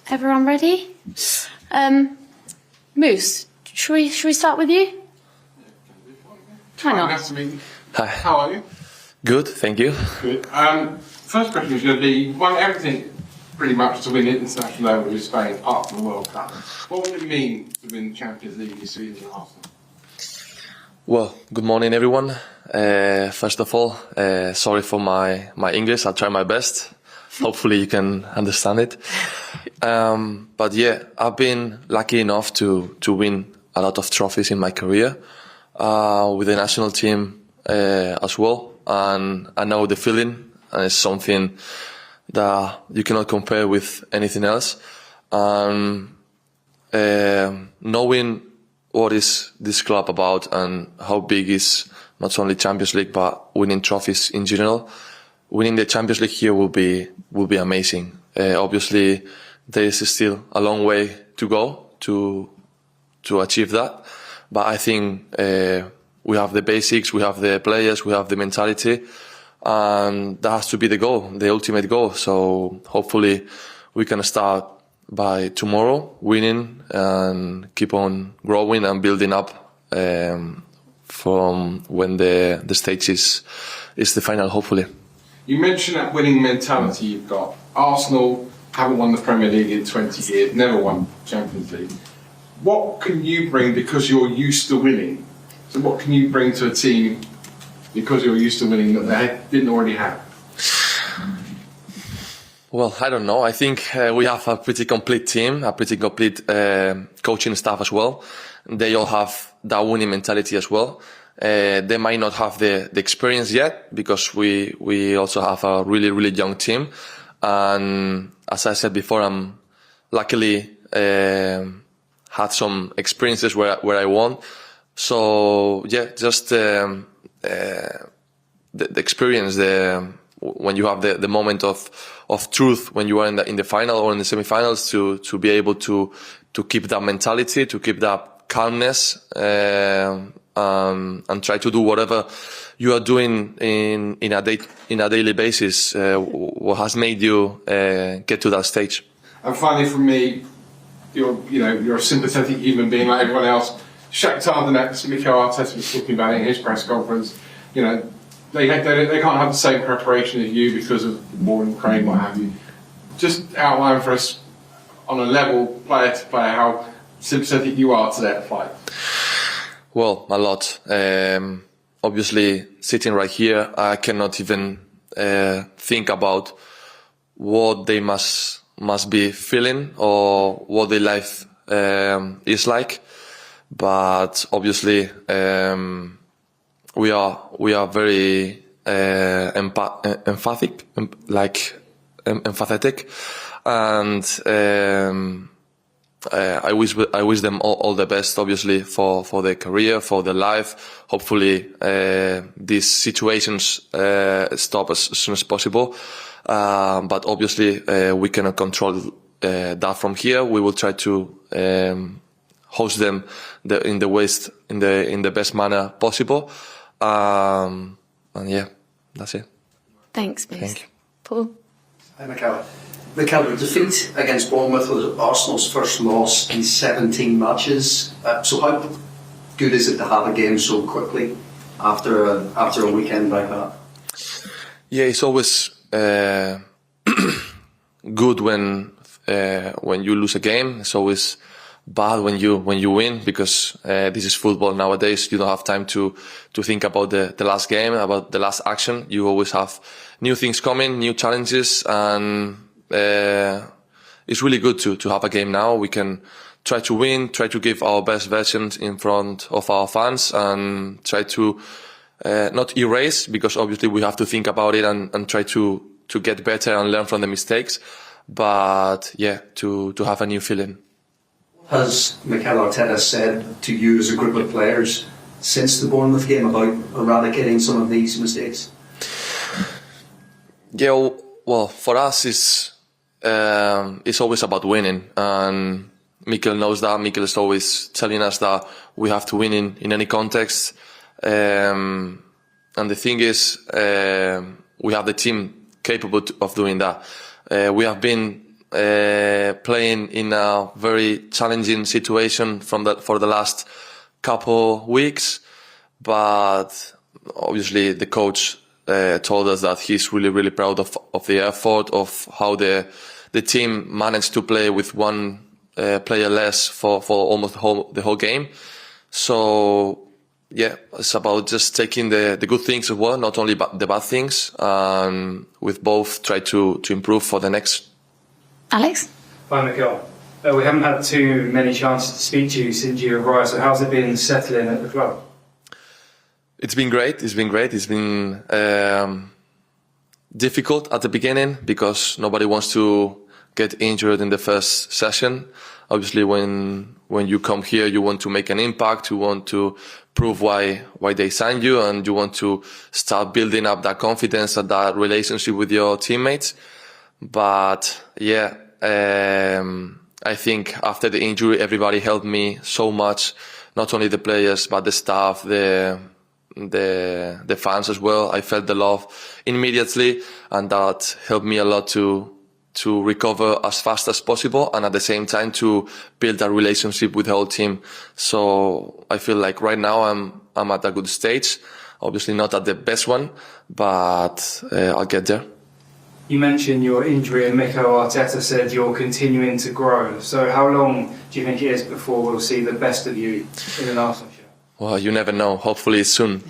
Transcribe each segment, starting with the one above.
Everyone ready? Moose, should we start with you? Why not? Nice to meet you. Hi. How are you? Good, thank you. Good. First question is going to be, you won everything pretty much to win international level with Spain, apart from the World Cup. What would it mean to win the Champions League this season at Arsenal? Well, good morning, everyone. First of all, sorry for my English. I'll try my best. Hopefully you can understand it. But yeah, I've been lucky enough to win a lot of trophies in my career, with the national team as well. And I know the feeling, and it's something that you cannot compare with anything else. Knowing what is this club about and how big is not only Champions League but winning trophies in general, winning the Champions League here will be amazing. Obviously, there is still a long way to go to achieve that, but I think we have the basics, we have the players, we have the mentality, and that has to be the goal, the ultimate goal. So hopefully we can start by tomorrow winning and keep on growing and building up from when the stage is the final, hopefully. You mentioned that winning mentality you've got. Arsenal haven't won the Premier League in 20 years, never won Champions League. What can you bring because you're used to winning? So what can you bring to a team because you're used to winning that they didn't already have? Well, I don't know. I think we have a pretty complete team, a pretty complete coaching staff as well. They all have that winning mentality as well. They might not have the experience yet because we also have a really, really young team. And as I said before, I'm luckily had some experiences where I won. So yeah, just the experience, when you have the moment of truth, when you are in the final or in the semi-finals, to be able to keep that mentality, to keep that calmness, and try to do whatever you are doing in a daily basis, what has made you get to that stage. And finally, from me, you're a sympathetic human being like everyone else. Shakhtar Donetsk, Mikel Arteta was talking about it in his press conference. They can't have the same preparation as you because of the war in Ukraine, what have you. Just outline for us on a level, player to player, how sympathetic you are to their plight. Well, a lot. Obviously, sitting right here, I cannot even think about what they must be feeling or what their life is like. But obviously, we are very empathetic, and I wish them all the best, obviously, for their career, for their life. Hopefully, these situations stop as soon as possible. But obviously, we cannot control that from here. We will try to host them in the best manner possible. And yeah, that's it. Thanks, Moose. Thank you. Paul? Hi, Mikel. Mikel, the defeat against Bournemouth was Arsenal's first loss in 17 matches. So how good is it to have a game so quickly after a weekend like that? Yeah, it's always good when you lose a game. It's always bad when you win, because this is football nowadays. You don't have time to think about the last game, about the last action. You always have new things coming, new challenges, and it's really good to have a game now. We can try to win, try to give our best versions in front of our fans, and try to not erase, because obviously we have to think about it and try to get better and learn from the mistakes. But yeah, to have a new feeling. Has Mikel Arteta said to you as a group of players since the Bournemouth game about eradicating some of these mistakes? Yeah, well, for us it's always about winning, and Mikel knows that. Mikel is always telling us that we have to win in any context. And the thing is, we have the team capable of doing that. We have been playing in a very challenging situation for the last couple weeks, but obviously the coach told us that he's really proud of the effort, of how the team managed to play with one player less for almost the whole game. So yeah, it's about just taking the good things as well, not only the bad things, and with both try to improve for the next. Alex? Hi, Mikel. We haven't had too many chances to speak to you since you arrived, so how's it been settling at the club? It's been great. It's been difficult at the beginning because nobody wants to get injured in the first session. Obviously, when you come here, you want to make an impact. You want to prove why they signed you, and you want to start building up that confidence and that relationship with your teammates. But yeah, I think after the injury, everybody helped me so much. Not only the players, but the staff, the fans as well. I felt the love immediately, and that helped me a lot to recover as fast as possible, and at the same time to build a relationship with the whole team. So I feel like right now I'm at a good stage. Obviously not at the best one, but I'll get there. You mentioned your injury, and Mikel Arteta said you're continuing to grow. So how long do you think it is before we'll see the best of you in an Arsenal shirt? Well, you never know. Hopefully soon.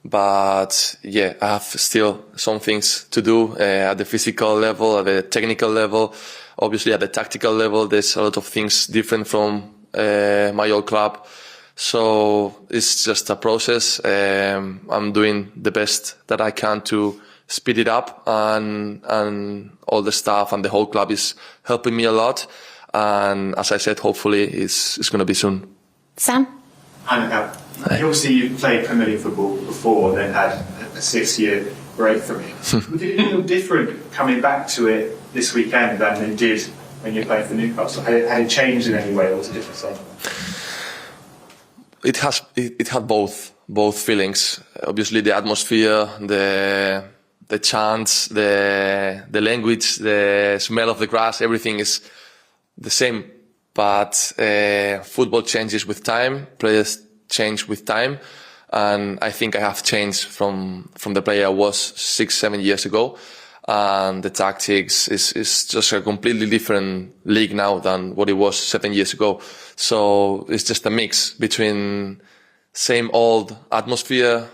But yeah, I have still some things to do at the physical level, at the technical level. Obviously at the tactical level, there's a lot of things different from my old club. So it's just a process. I'm doing the best that I can to speed it up, and all the staff and the whole club is helping me a lot. And as I said, hopefully it's going to be soon. Sam? Hi, Mikel. Obviously, you played Premier League football before, then had a 6-year break from it. Did it feel different coming back to it this weekend than it did when you played for Newcastle? Had it changed in any way, or was it different thing? It had both feelings. Obviously, the atmosphere, the chants, the language, the smell of the grass, everything is the same. But football changes with time, players change with time, and I think I have changed from the player I was 6-7 years ago. And the tactics is just a completely different league now than what it was 7 years ago. So it's just a mix between same old atmosphere,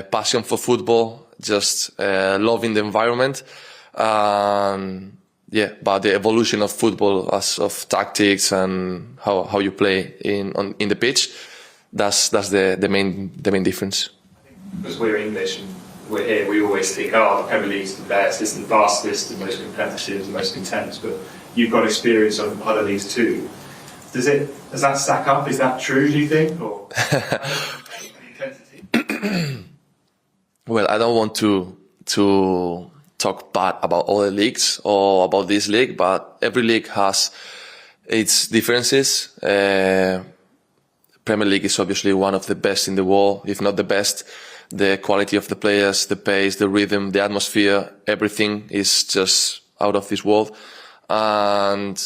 passion for football, just loving the environment, yeah, but the evolution of football, as of tactics and how you play in the pitch, that's the main difference. Because we're English and we're here, we always think, the Premier League's the best, it's the fastest, the most competitive, the most intense. But you've got experience of other leagues too. Does that stack up? Is that true? Do you think, or intensity? Well, I don't want to talk bad about other leagues or about this league, but every league has its differences. Premier League is obviously one of the best in the world, if not the best. The quality of the players, the pace, the rhythm, the atmosphere, everything is just out of this world. And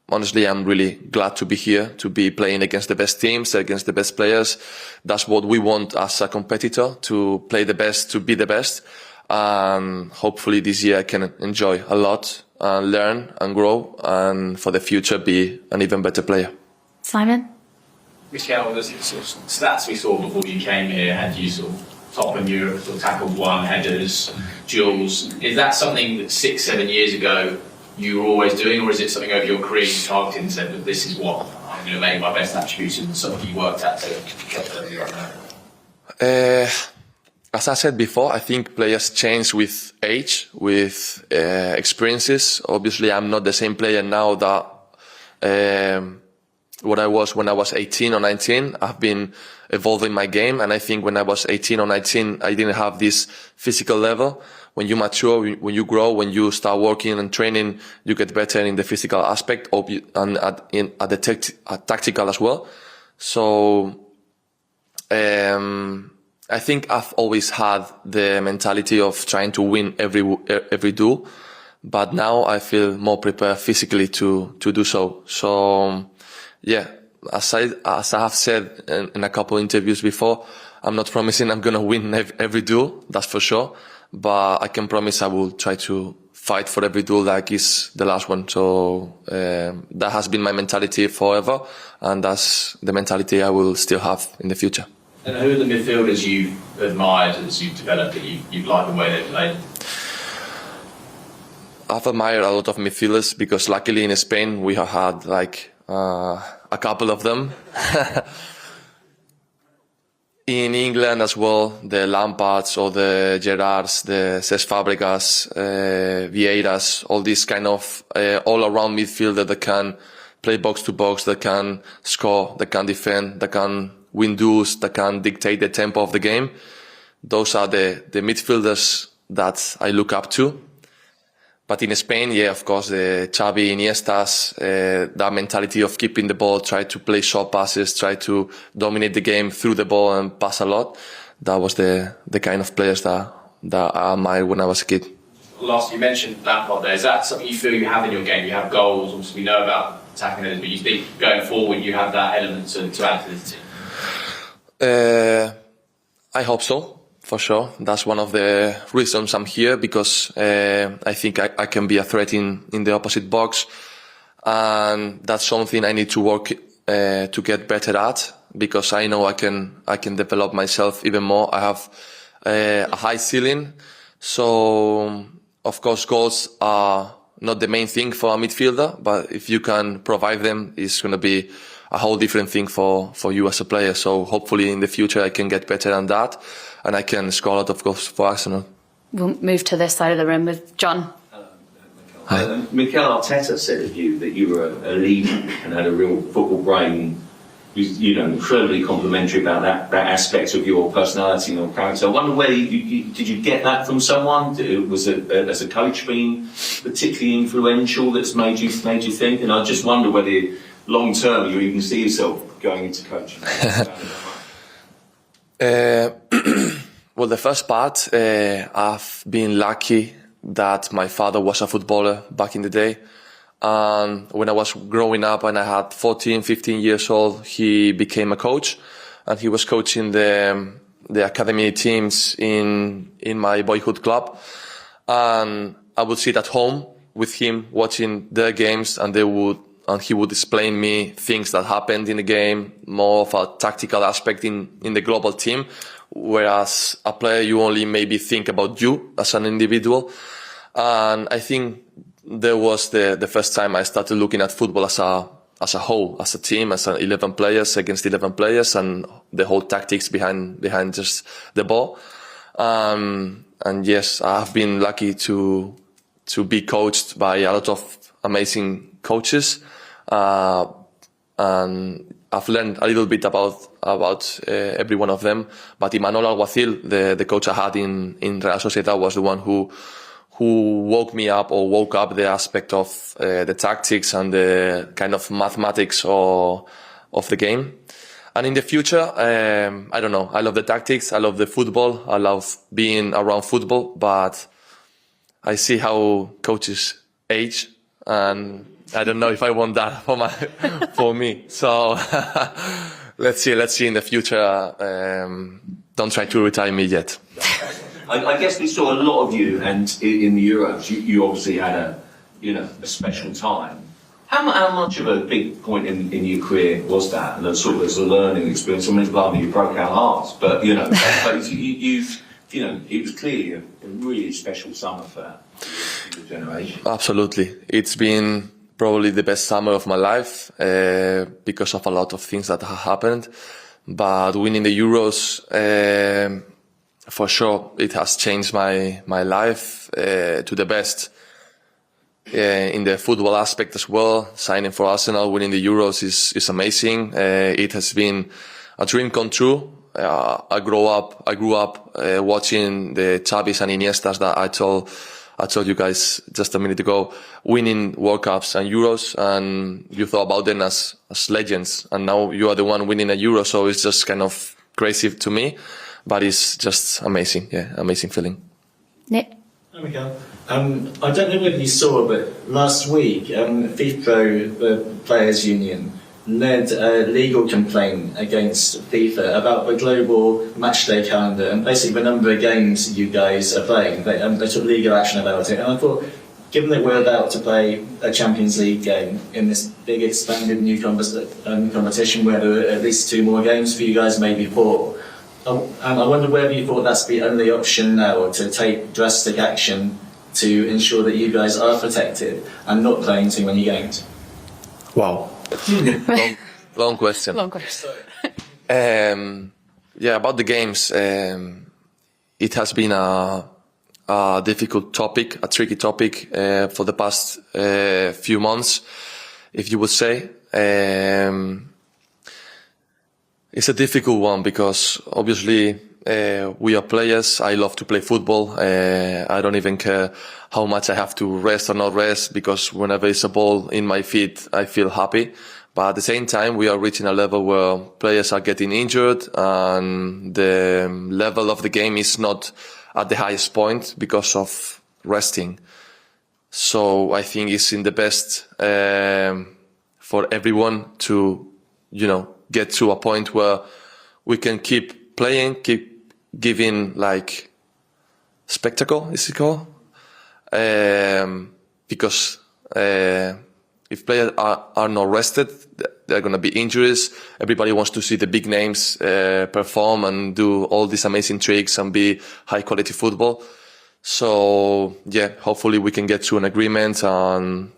honestly, I'm really glad to be here, to be playing against the best teams, against the best players. That's what we want as a competitor, to play the best, to be the best. And hopefully this year I can enjoy a lot and learn and grow, and for the future be an even better player. Simon? Mikel, the sort of stats we saw before you came here had you sort of top in Europe, sort of tackled one, headers, duels. Is that something that 6-7 years ago you were always doing, or is it something over your career you targeted and said that this is what I'm going to make my best attributes and something you worked at to get there? As I said before, I think players change with age, with experiences. Obviously, I'm not the same player now that what I was when I was 18 or 19. I've been evolving my game, and I think when I was 18 or 19, I didn't have this physical level. When you mature, when you grow, when you start working and training, you get better in the physical aspect and at tactical as well. So I I think I've always had the mentality of trying to win every duel, but now I feel more prepared physically to do so. So, yeah, as I have said in a couple of interviews before, I'm not promising I'm gonna win every duel, that's for sure, but I can promise I will try to fight for every duel like it's the last one. So that has been my mentality forever, and that's the mentality I will still have in the future. And who are the midfielders you've admired as you've developed that you like the way they play? I've admired a lot of midfielders because luckily in Spain we have had like a couple of them. In England as well, the Lampards or the Gerrards, the Cesc Fabregas, Vieiras, all these kind of all-around midfielder that can play box to box, that can score, that can defend, that can win duels, that can dictate the tempo of the game. Those are the midfielders that I look up to. But in Spain, yeah, of course, the Xavi, Iniestas, that mentality of keeping the ball, try to play short passes, try to dominate the game through the ball and pass a lot. That was the kind of players that I admired when I was a kid. Last, you mentioned Lampard there. Is that something you feel you have in your game? You have goals, obviously we know about attacking it, but you think going forward you have that element to add to the team? I hope so. For sure. That's one of the reasons I'm here, because I think I can be a threat in the opposite box. And that's something I need to work to get better at, because I know I can develop myself even more. I have a high ceiling. So, of course, goals are not the main thing for a midfielder, but if you can provide them, it's going to be a whole different thing for you as a player. So hopefully in the future I can get better than that, and I can score a lot of goals for Arsenal. We'll move to this side of the room with John. Hi. Mikel Arteta said of you that you were a leader and had a real football brain. You know, incredibly complimentary about that aspect of your personality and your character. I wonder whether did you get that from someone? Was it as a coach been particularly influential that's made you think? And I just wonder whether long term you even see yourself going into coaching. Well, the first part, I've been lucky that my father was a footballer back in the day. And when I was growing up and I had 14, 15 years old, he became a coach, and he was coaching the academy teams in my boyhood club. And I would sit at home with him watching their games, and he would explain me things that happened in the game, more of a tactical aspect in the global team. Whereas a player, you only maybe think about you as an individual. And I think there was the first time I started looking at football as a whole, as a team, as 11 players against 11 players, and the whole tactics behind just the ball. And yes, I've been lucky to be coached by a lot of amazing coaches. And I've learned a little bit about every one of them. But Imanol Alguacil, the coach I had in Real Sociedad, was the one who woke me up, or woke up the aspect of the tactics and the kind of mathematics of the game. And in the future, I don't know, I love the tactics, I love the football, I love being around football, but I see how coaches age, and I don't know if I want that for me. So let's see in the future. Don't try to retire me yet. I guess we saw a lot of you, and in the Euros, you obviously had a special time. How much of a big point in your career was that, and sort of as a learning experience? I mean, blimey, you broke our hearts, but but it was clearly a really special summer for your generation. Absolutely, it's been probably the best summer of my life because of a lot of things that have happened. But winning the Euros, for sure, it has changed my life to the best. In the football aspect as well, signing for Arsenal, winning the Euros is amazing. It has been a dream come true. I grew up watching the Xavis and Iniestas that I told you guys just a minute ago, winning World Cups and Euros, and you thought about them as legends, and now you are the one winning a Euro, so it's just kind of crazy to me. but it's just amazing. Yeah, amazing feeling. Nick? Hi, Mikel. I don't know whether you saw, but last week, FIFA, the Players' Union, led a legal complaint against FIFA about the global matchday calendar and basically the number of games you guys are playing. They took legal action about it, and I thought, given that we're about to play a Champions League game in this big expanded new competition where there are at least 2 more games for you guys, maybe 4, and I wonder whether you thought that's the only option now, to take drastic action to ensure that you guys are protected and not playing too many games. Wow. long question. Long question. Yeah, about the games, it has been a difficult topic, a tricky topic for the past few months, if you would say. It's a difficult one because obviously we are players. I love to play football. I don't even care how much I have to rest or not rest, because whenever it's a ball in my feet, I feel happy. But at the same time, we are reaching a level where players are getting injured and the level of the game is not at the highest point because of resting. So I think it's in the best for everyone to, get to a point where we can keep playing, keep giving like spectacle, is it called? Because if players are not rested, there are going to be injuries. Everybody wants to see the big names perform and do all these amazing tricks and be high quality football. So yeah, hopefully we can get to an agreement and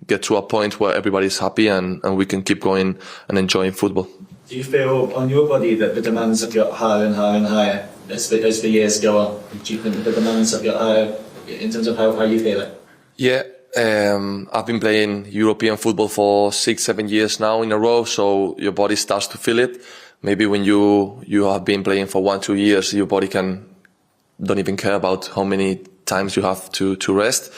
get to a point where everybody's happy and we can keep going and enjoying football. Do you feel on your body that the demands have got higher and higher and higher as the years go on? Do you think that the demands have got higher in terms of how you feel it? Yeah, I've been playing European football for 6-7 years now in a row, so your body starts to feel it. Maybe when you have been playing for 1-2 years, your body don't even care about how many times you have to rest.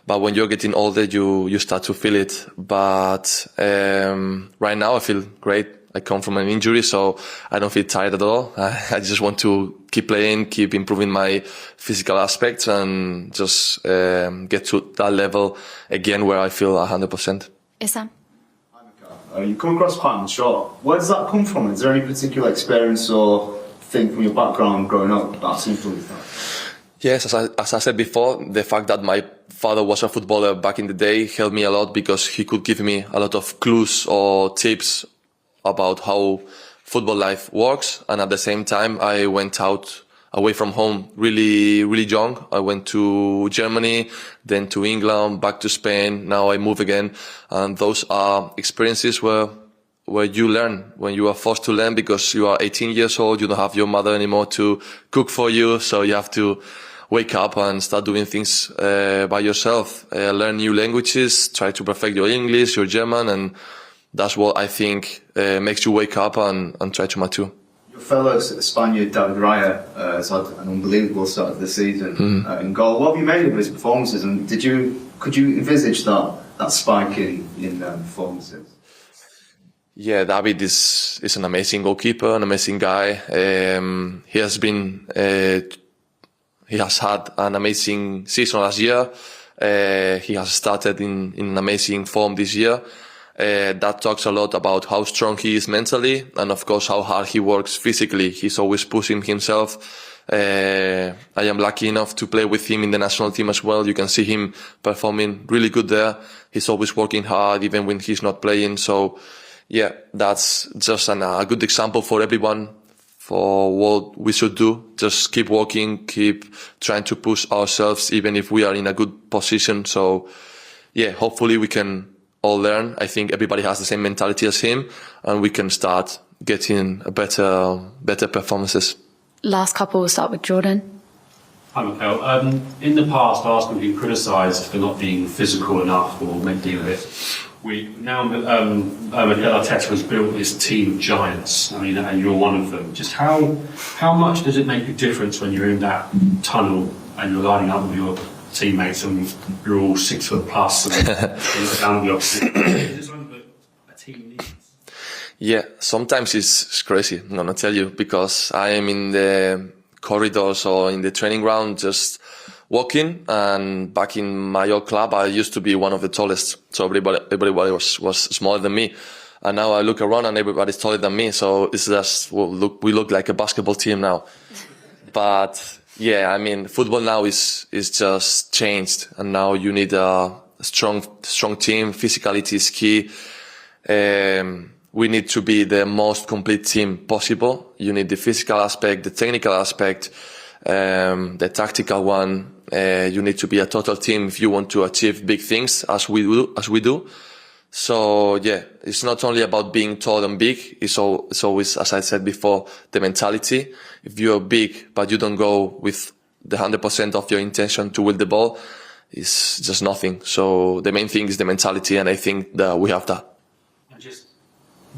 But when you're getting older, you start to feel it. But right now I feel great. I come from an injury, so I don't feel tired at all. I just want to keep playing, keep improving my physical aspects and just get to that level again where I feel 100%. Isam? You come across quite mature. Where does that come from? Is there any particular experience or thing from your background growing up that seems to be that? Yes, as I said before, the fact that my father was a footballer back in the day helped me a lot because he could give me a lot of clues or tips about how football life works. And at the same time, I went out away from home really, really young. I went to Germany, then to England, back to Spain. Now I move again. And those are experiences where you learn, when you are forced to learn because you are 18 years old, you don't have your mother anymore to cook for you. So you have to wake up and start doing things by yourself, learn new languages, try to perfect your English, your German, and that's what I think makes you wake up and try to mature. Your fellow Spaniard, David Raya, has had an unbelievable start of the season in goal. What have you made of his performances, and could you envisage that spike in performances? Yeah, David is an amazing goalkeeper, an amazing guy. He has had an amazing season last year. He has started in an amazing form this year. That talks a lot about how strong he is mentally and of course how hard he works physically. He's always pushing himself. I am lucky enough to play with him in the national team as well. You can see him performing really good there. He's always working hard even when he's not playing. So yeah, that's just a good example for everyone for what we should do. Just keep working, keep trying to push ourselves even if we are in a good position. So yeah, hopefully we can all learn. I think everybody has the same mentality as him and we can start getting a better performances. Last couple, we'll start with Jordan. Hi, Mikel. In the past, Arsenal have been criticised for not being physical enough or making a bit. Mikel Arteta has built this team of giants. I mean, and you're one of them. Just how much does it make a difference when you're in that tunnel and you're lining up with your teammates and you're all 6 foot plus and down the opposite? Is this something that a team needs? Yeah, sometimes it's crazy, I'm gonna tell you, because I am in the corridors or in the training ground just walking, and back in my old club I used to be one of the tallest, so everybody was smaller than me, and now I look around and everybody's taller than me, so it's just, we look like a basketball team now. But yeah, I mean, football now is just changed, and now you need a strong team. Physicality is key. We need to be the most complete team possible. You need the physical aspect, the technical aspect, the tactical one. You need to be a total team if you want to achieve big things, as we do. So yeah, it's not only about being tall and big. It's always, as I said before, the mentality. If you're big but you don't go with the 100% of your intention to win the ball, it's just nothing. So the main thing is the mentality, and I think that we have that.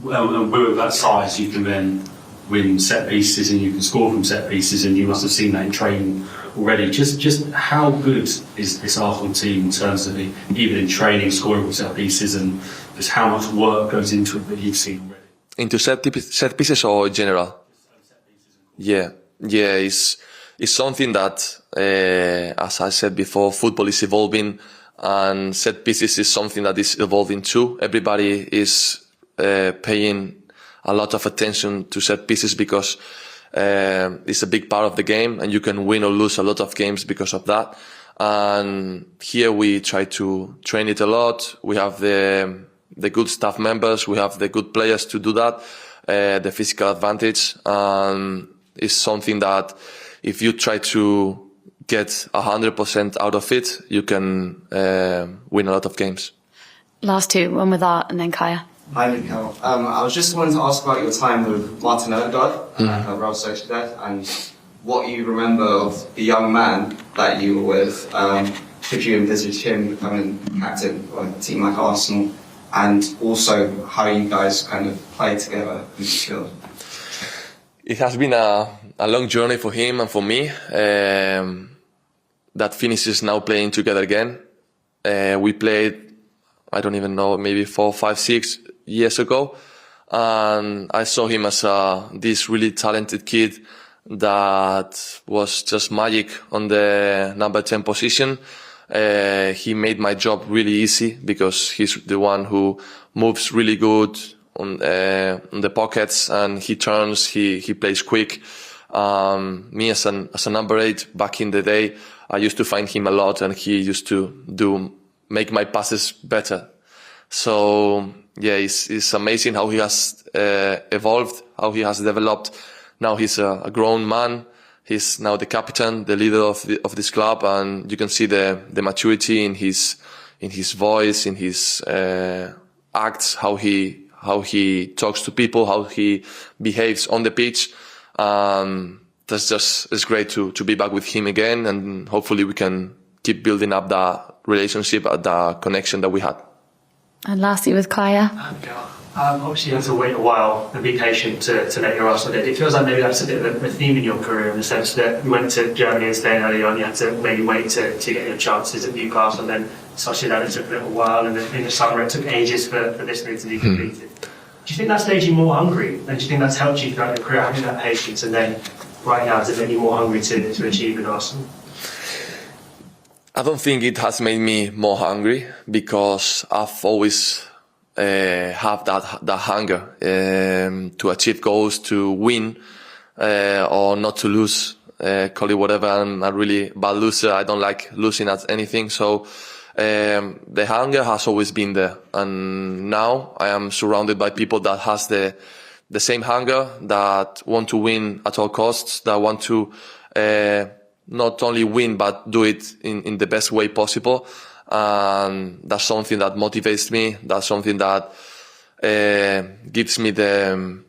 Well, with that size, you can then win set pieces and you can score from set pieces, and you must have seen that in training already. Just how good is this Arsenal team in terms of even in training, scoring from set pieces, and just how much work goes into it that you've seen already? Into set pieces or in general? Yeah, it's something that, as I said before, football is evolving, and set pieces is something that is evolving too. Everybody is paying a lot of attention to set pieces because it's a big part of the game, and you can win or lose a lot of games because of that. And here we try to train it a lot. We have the good staff members, we have the good players to do that, the physical advantage. Is something that if you try to get 100% out of it, you can win a lot of games. Last two, one with Art and then Kaya. Hi, Mikel. I was just wanting to ask about your time with Martin Odegaard at Real Sociedad, and what you remember of the young man that you were with. Could you envisage him becoming captain of a team like Arsenal, and also how you guys kind of play together in the field? It has been a long journey for him and for me. That finishes now playing together again. We played, I don't even know, maybe 4, 5, 6 years ago, and I saw him as this really talented kid that was just magic on the number 10 position. He made my job really easy because he's the one who moves really good on the pockets, and he turns, he plays quick. Me as a number 8 back in the day, I used to find him a lot, and he used to make my passes better. So yeah, it's amazing how he has evolved, how he has developed. Now he's a grown man. He's now the captain, the leader of this club, and you can see the maturity in his voice, in his acts, how he talks to people, how he behaves on the pitch. It's great to be back with him again, and hopefully we can keep building up that relationship, the connection that we had. And lastly with Kaya. Obviously you have to wait a while and be patient to let your Arsenal dead. It feels like maybe that's a bit of a theme in your career, in the sense that you went to Germany and Spain early on, you had to maybe wait to get your chances at Newcastle, and then Sociedad, it took a little while, and then in the summer it took ages for this move to be completed. Do you think that's made you more hungry, and do you think that's helped you throughout your career, having that patience, and then right now has it made you more hungry to achieve in Arsenal? I don't think it has made me more hungry, because I've always have that hunger to achieve goals, to win or not to lose. Call it whatever. I'm a really bad loser. I don't like losing at anything. So the hunger has always been there, and now I am surrounded by people that has the same hunger, that want to win at all costs, that want to not only win but do it in the best way possible. And that's something that motivates me. That's something that gives me the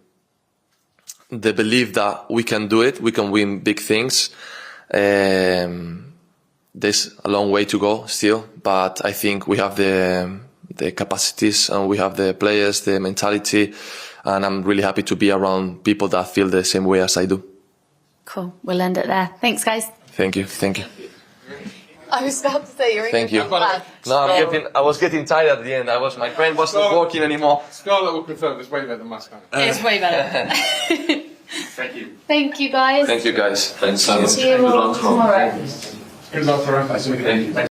belief that we can do it. We can win big things. There's a long way to go still, but I think we have the capacities, and we have the players, the mentality, and I'm really happy to be around people that feel the same way as I do. Cool. We'll end it there. Thanks, guys. Thank you. Thank you. I was about to say you're in Thank you. good plan. No, I was getting tired at the end. My brain wasn't working anymore. Scarlett will confirm it's way better than Moscow. It's way better. Thank you. Thank you, guys. Thank you, guys. Thanks so much. See you all tomorrow. Good luck for us.